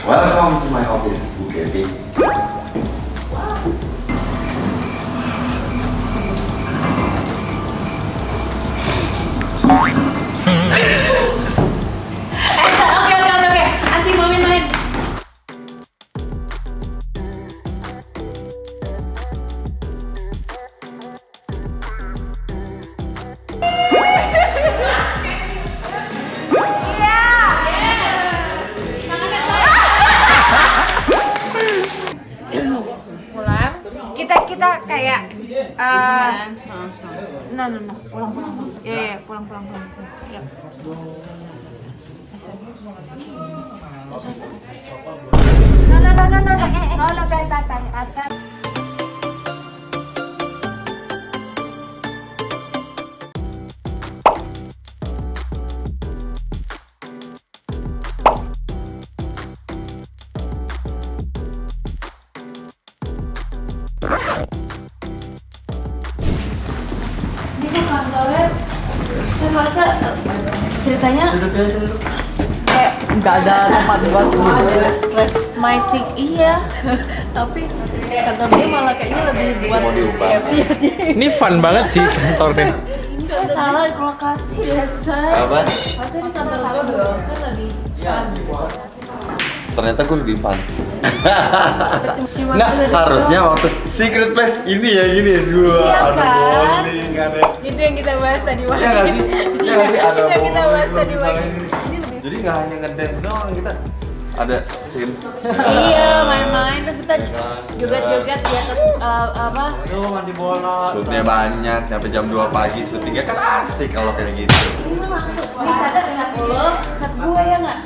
Welcome to my office, Bu Kevin. Oke. Anti main-main. Pulang. Kita kayak no. Pulang. Iya, pulang. Yuk. No, baik. Ini kok kantornya, saya merasa ceritanya kayak Nggak ada tempat buat stres. masing iya. Tapi kantor dia malah kayaknya lebih buat Mau diubah. happy aja. Ini fun banget sih kantornya. Ini kan salah di lokasi biasa. Apa? Harusnya di kantor tahu dong, kan lebih Ternyata gue lebih fun. cuma Nah, harusnya waktu Secret Place ini ya gini. Gua Iya, ada kan? bowling, ada. Itu yang kita bahas tadi malam. Iya nggak sih? Iya nggak sih? Ada Itu yang kita bowling, bahas tadi misalnya malam. ini. Jadi nggak hanya ngedance doang, kita ada scene. iya main-main terus kita joget-joget di atas apa? Aduh, mandi bola. Shootnya banyak, sampai jam 2 pagi syutingnya kan asik kalau kayak gitu. Ini saat lo, saat gue ya nggak?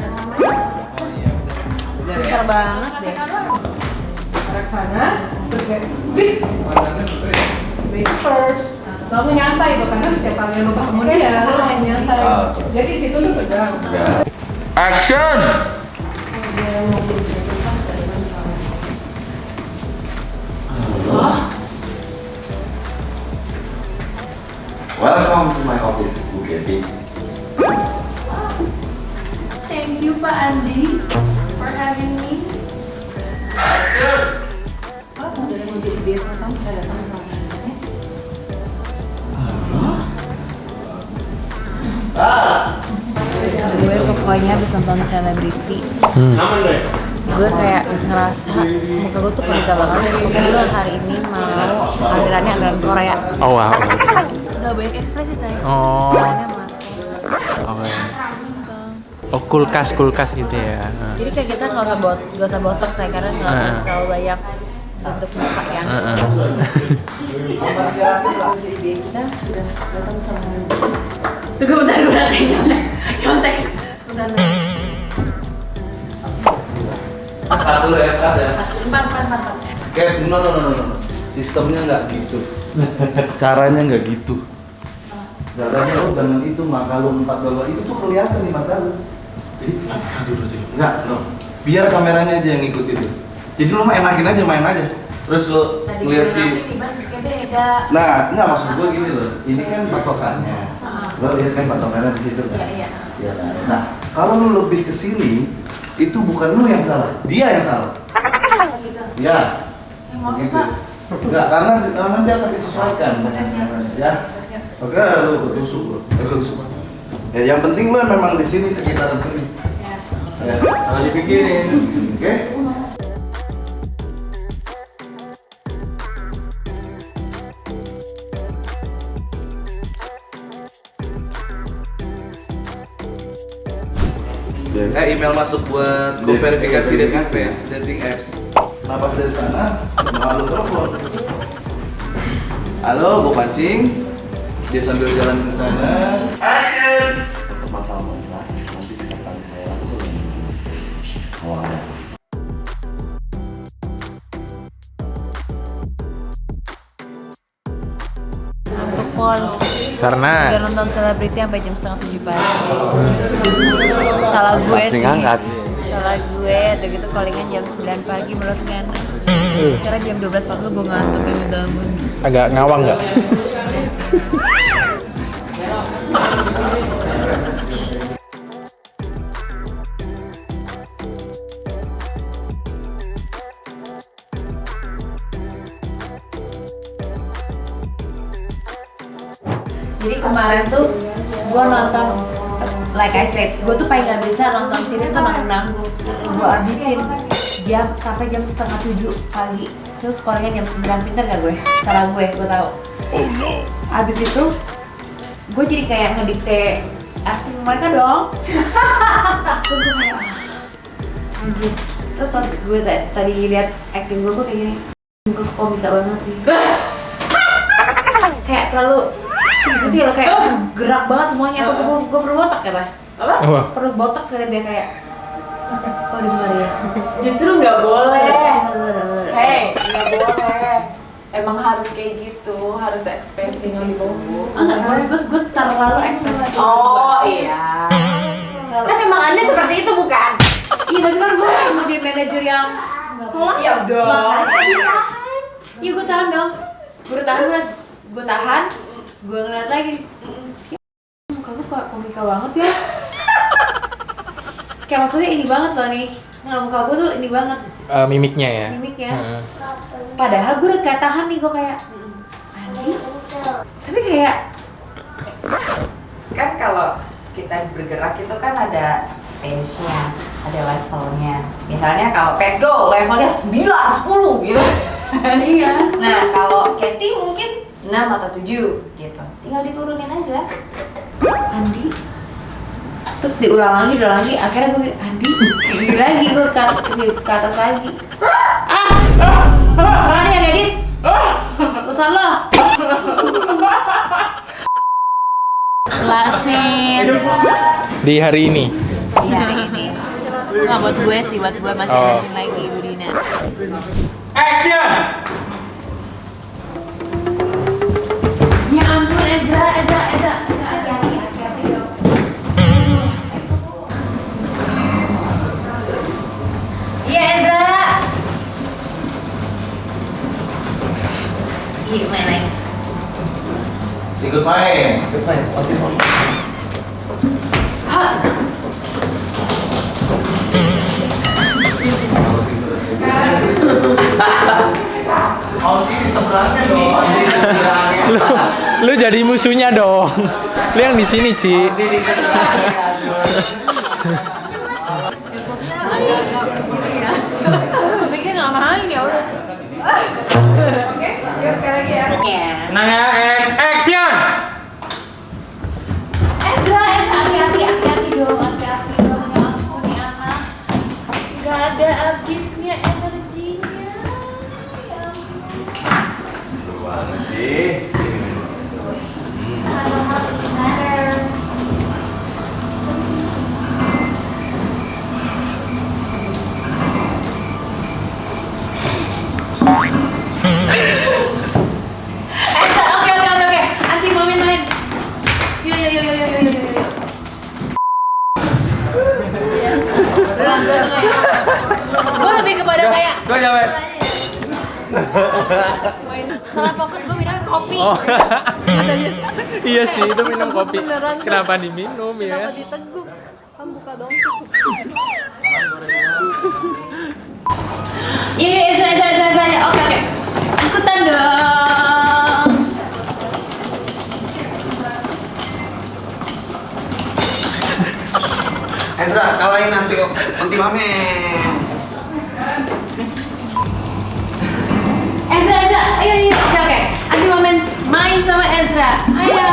Pintar banget deh. Arah sana, terus kayak, please, baby first. Kamu nyantai tuh, karena setiap kali lo ketemu dia, lo langsung nyantai. Jadi situ tuh tegang. Ya. Action! Welcome to my office, Bu Kevin. Thank you Pak Andi for having me. Oh, dari mobil biar kosong sudah datang sama manajernya. Gue pokoknya habis nonton Selebriti. Gue kayak ngerasa muka gue tuh kerja banget. Kan gue hari ini mau aliran Korea. Oh wow. Gak banyak ekspresi saya. Oh. Alirannya make. Oke. Oh kulkas gitu ya. Jadi kayak kita nggak usah botok saya karena nggak usah terlalu banyak bentuk muka yang. Jadi kita sudah datang sama manajernya. Tunggu bentar gue dateng nyontek. Bentar. Cut dulu ya, cut ya. Empat. Kayak no. Sistemnya nggak gitu. Caranya nggak gitu. Caranya lo jangan itu, maka lo 4 bawah itu tuh kelihatan di mata lo. Jadi nggak, no. Biar kameranya aja yang ngikutin lo. Jadi lo enakin aja, main aja. Terus lo ngeliat si. Beda. Nah, nggak maksud gue gini loh. Ini kan patokannya. Lo lihat kan patokannya di situ kan? Iya. Iya kan? Nah, kalau lo lebih ke sini, itu bukan lo yang salah, dia yang salah. Ya. Yang mau Gitu. Pak. Enggak, karena nanti akan disesuaikan. Ya. Oke, lu tusuk lu. Tusuk. Ya, yang penting lo memang di sini sekitaran sini. Ya, kalau dipikirin. Oke? Email masuk buat verifikasi dating apps. Kenapa sudah di sana? Malu telepon. Halo, gue pancing. Dia sambil jalan ke sana. Action. Masalah nanti sekarang saya langsung. Awalnya. Untuk Pol. Karena Udah nonton Selebriti sampai jam 6:30 pagi. Salah gue Masih sih. ngangkat. Salah gue, udah gitu callingan jam 9 pagi menurut Ngana. Sekarang jam 12.40 gue ngantuk yang bangun. agak ngawang nggak? Jadi kemarin tuh gue nonton, like I said, gue tuh paling gak bisa nonton series tuh nanggung-nanggung. Gue habisin sampai jam 6:30 pagi. Terus skornya jam 9, pinter gak gue? Salah gue tahu. Oh no. Abis itu gue jadi kayak ngedikte acting mereka dong. Terus gue kayak anjir. Terus pas gue tadi lihat acting gue kayak gini, muka komika banget sih. Kayak terlalu ngerti loh, kayak gerak banget semuanya. Gue perlu botak ya, Pak? Apa? Perlu botak sekali biar kayak oh benar ya. Justru nggak boleh. Hey, Hei, nggak boleh. Emang harus kayak gitu, harus ekspresinya dibawa. enggak, menurut gue terlalu ekspresif. Oh iya. Kan emang Anda seperti itu bukan? Iya, tapi kan gue menjadi manajer yang kolak. Iya dong. Iya, gue tahan dong. Gue tahan. Gue ngeliat lagi. Muka gue kok komika banget ya. Kayak maksudnya ini banget loh nih. Nah, muka gue tuh ini banget. Mimiknya ya. Mimiknya. Padahal gue udah kayak tahan nih, gue kayak Andi. Tapi kayak Kan kalau kita bergerak itu kan ada range-nya, ada levelnya. Misalnya kalau Pet Go levelnya 9, 10 gitu. iya. Nah, kalau Katy mungkin 6 atau 7 gitu. Tinggal diturunin aja. Andi. Terus diulang lagi, akhirnya gue bilang, Andi, gini lagi gue ke atas lagi. Salah nih yang edit. Urusan lo. Lasin. Di hari ini. Di hari ini. Nggak buat gue sih, buat gue masih ada scene lagi, Ibu Dina. Action! Ya ampun, Ezra, hati-hati dong. Iya, Ezra. Iya, main lagi. Ikut main. Hah? Aldi di seberangnya dong. Aldi di seberangnya. Lu jadi musuhnya dong. Lu yang di sini, Ci. Aldi di seberangnya. Gue pikir nggak main ya udah. Oke, yuk sekali lagi ya. Tenang ya, and action! Ezra, hati-hati dong, ya ampun nih anak. Gak ada habisnya energinya. Ya ampun. Lu banget sih. Matters. Ezra, oke. Anti main. Yuk. Gue lebih kepada kayak Gue nyampe. salah fokus, gue minum kopi. Oh. Iya sih, itu minum kopi. Kenapa diminum ya? Iya, Ezra. Oke. Ikutan dong. Ezra, kalahin nanti Mamen. Ezra, ayo. Oke. Anti main sama Ezra. Ayo.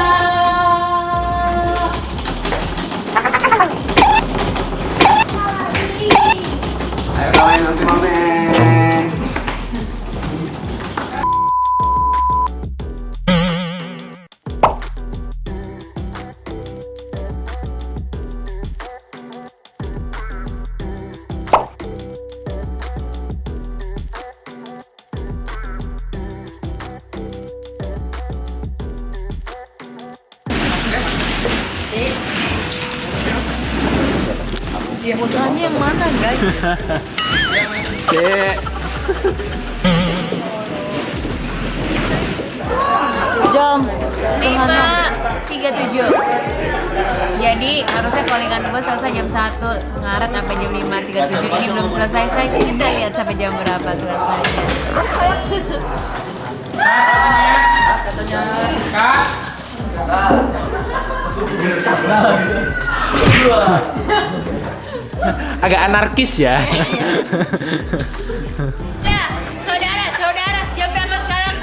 Ayo kalahin nanti Mamen. Ya modalnya yang mana guys? Cek. Jam 5:37. Jadi harusnya callingan gue selesai jam 1 Maret sampai jam 5:37. Ini belum selesai. Kita lihat sampai jam berapa selesainya. Kak. Agak anarkis ya. Ya, saudara, jam berapa sekarang?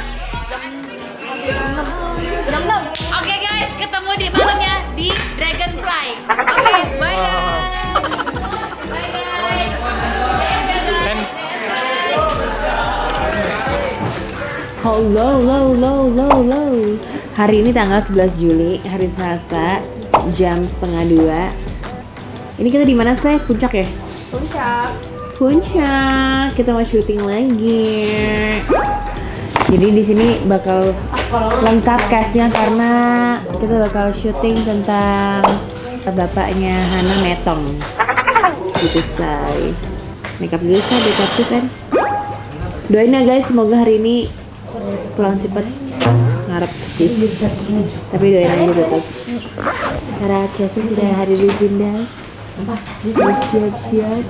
Jam 6. Oke guys, ketemu di malamnya di Dragonfly. Oke, bye guys. Bye guys. Men, Halo. Hari ini tanggal 11 Juli, hari Selasa, jam 1:30. Ini kita di mana sih? Puncak ya? Puncak. Kita mau syuting lagi. Jadi di sini bakal lengkap castnya karena kita bakal syuting tentang bapaknya Hana Metong. Gitu say. Makeup dulu say, makeup kan. Doain ya guys, semoga hari ini pulang cepet. Ngarep sih. Tapi doain aja betul. Karena Casey sudah hadir di Bunda. Siap.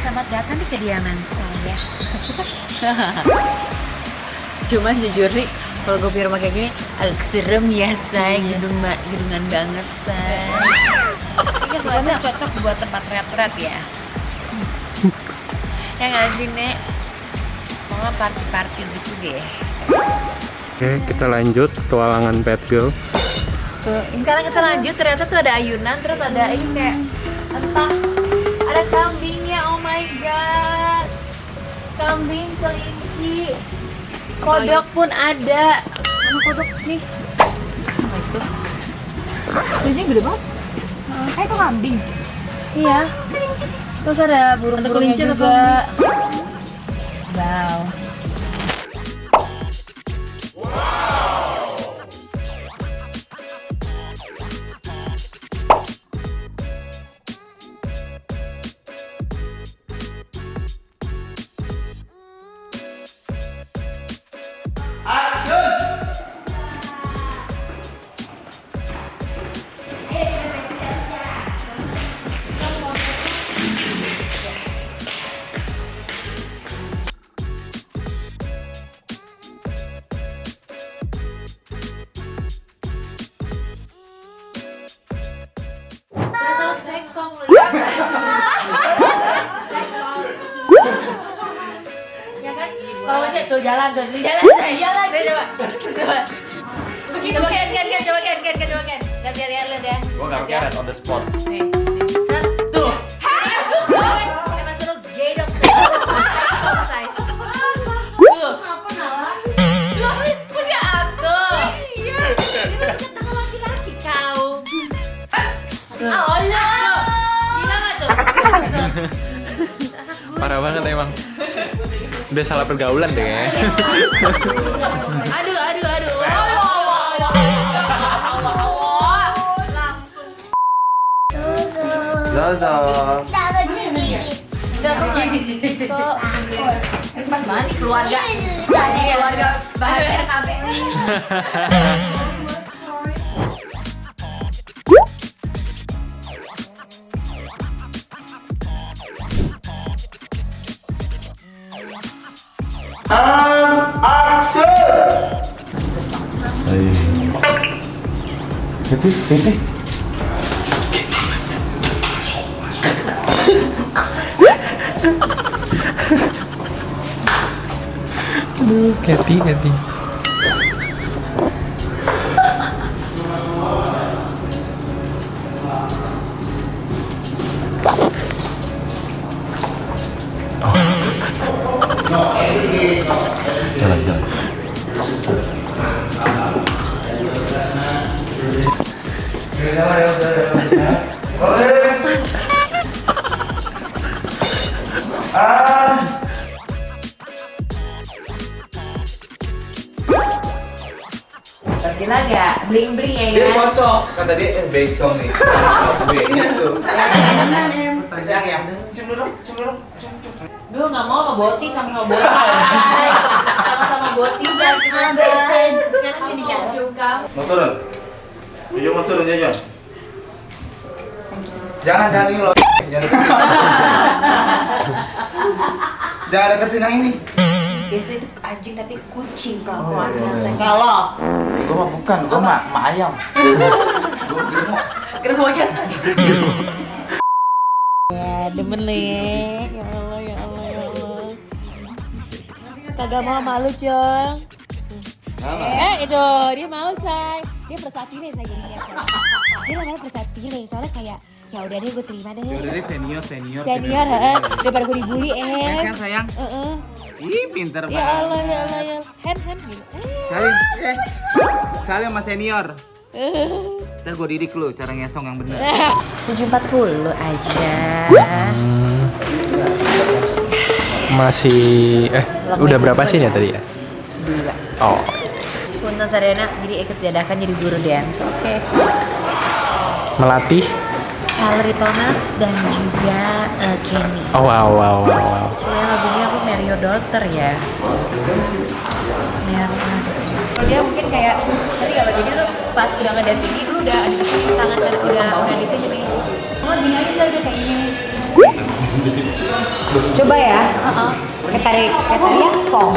Selamat datang di kediaman saya. Cuman jujur nih, kalau gue punya rumah kayak gini agak serem ya say, gedungan banget say. Ini kan cocok buat tempat retret ya. Ya nggak sih Nek? Mau nggak party gitu deh. oke, kita lanjut petualangan Pet Girl. Sekarang kita lanjut, ternyata tuh ada ayunan, terus ada ini kayak entah ada kambingnya, oh my god, kambing, kelinci, kodok pun ada. Mana kodok nih? Oh itu, kelincinya gede banget. Kayak itu kambing. Iya. Kelinci sih. Terus ada burung-burungnya juga. Wow. Sengkong lu ya. Ya kan? Kalau masih tuh jalan saya coba. Begitu kan, coba kan. Lihat ya. Gua nggak keret on the spot. Nih, satu. Emang selalu gay dong. Tuh. Apa nalar? Loh, punya aku. Iya. Ini masih kata laki-laki kau. Allah. Gila nggak tuh? Parah banget emang. Udah salah pergaulan deh kayaknya. Aduh. Zaza. Pas banget nih keluarga bahagia RKB. Action. Titi. Aduh, Kathy. Gila nggak? Bling bling ya Dia ya. cocok, kata dia becong nih. Gue gitu. Sayang ya. Cium dulu, cium dulu. Duh nggak mau sama Boti sama Boti. Sama-sama Boti aja gimana? Sekarang gini kan. Cium kamu. Mau turun? Jojo mau turun, Jojo. Jangan ini loh. Jangan deketin. Jangan deketin yang ini. Biasanya itu anjing tapi kucing kelakuan Oh, iya. Kalau Gue mah bukan, gue mah ayam. Gue mau. gerbongnya sakit. Ya, demen nih. Ya Allah, ya Allah, ya Allah. Kagak mau malu, Cong. Itu dia mau, Say. Dia versatile Say jadinya. Say. Dia namanya versatile, soalnya kayak ya udah deh gue terima deh. Yaudah deh senior. Senior, heeh. Daripada gue dibully, Kan sayang. Heeh. Ih, pinter Ya Allah, ya Allah, ya Allah. Hand gitu. Salim, Salim sama senior. Ntar gue didik lu cara ngesong yang bener. 740 aja. Masih udah berapa sih ya tadi ya? 2. Oh. Untuk Sarena jadi ikut diadakan jadi guru dance. Oke. Melatih. Valerie Thomas dan juga Kenny. Oh wow. Soalnya lagunya aku Mario Daughter ya. Kalau dia mungkin kayak tadi kalau jadi lu pas udah ngedance ini lu udah ada di sini tangan dan udah di sini nih. Oh gini aja saya udah kayak gini. coba ya. Kayak tarian pong.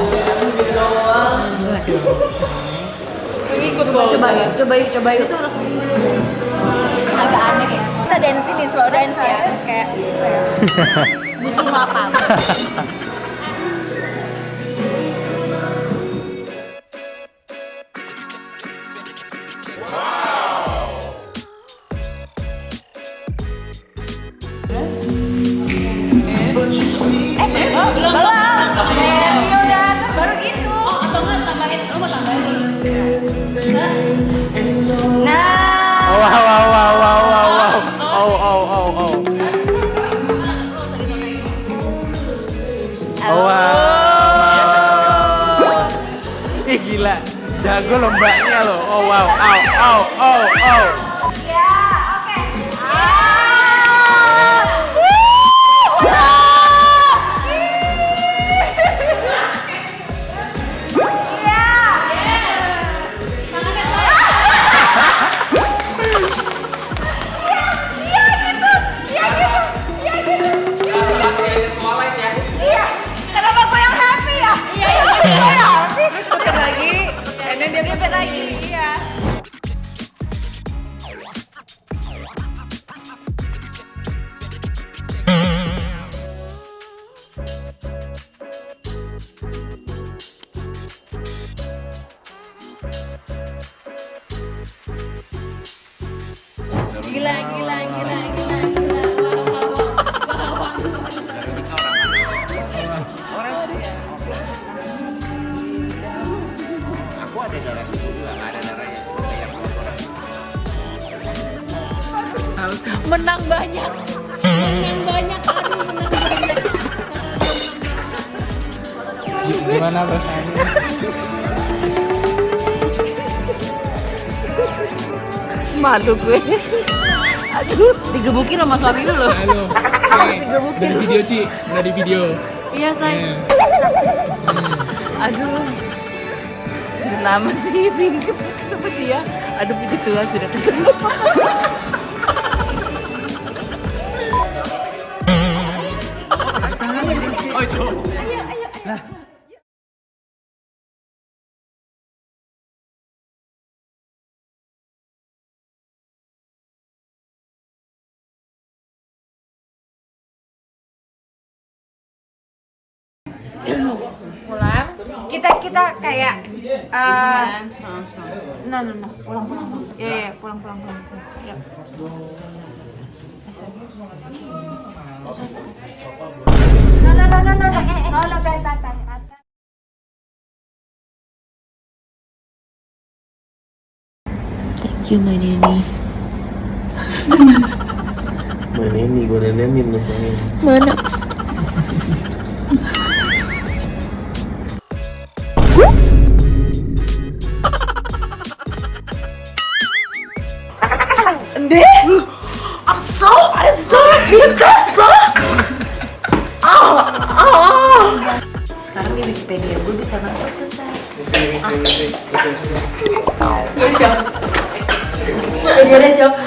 Coba yuk itu harus agak aneh ya. Kita dance ini slow dance ya, terus kayak busung lapang. Baru gitu. Oh, atau enggak tambahin, lu mau tambahin. Nah. Wow. Oh wow. Ih gila, jago lombanya loh. Oh wow, oh. Menang banyak. Gimana perasaannya? Malu gue. Aduh, digebukin sama suami lu loh. Halo. Dari video Ci, dari video. Iya, Say. Aduh. Sudah lama sih pinggir sama dia. Aduh, puji Tuhan sudah ketemu. Oh itu. Pulang. Kita kayak no, pulang. Iya, pulang. Yuk. No, bye. Thank you, my nanny. Mana ini gue nenenin lu pengen. Mana? Cus.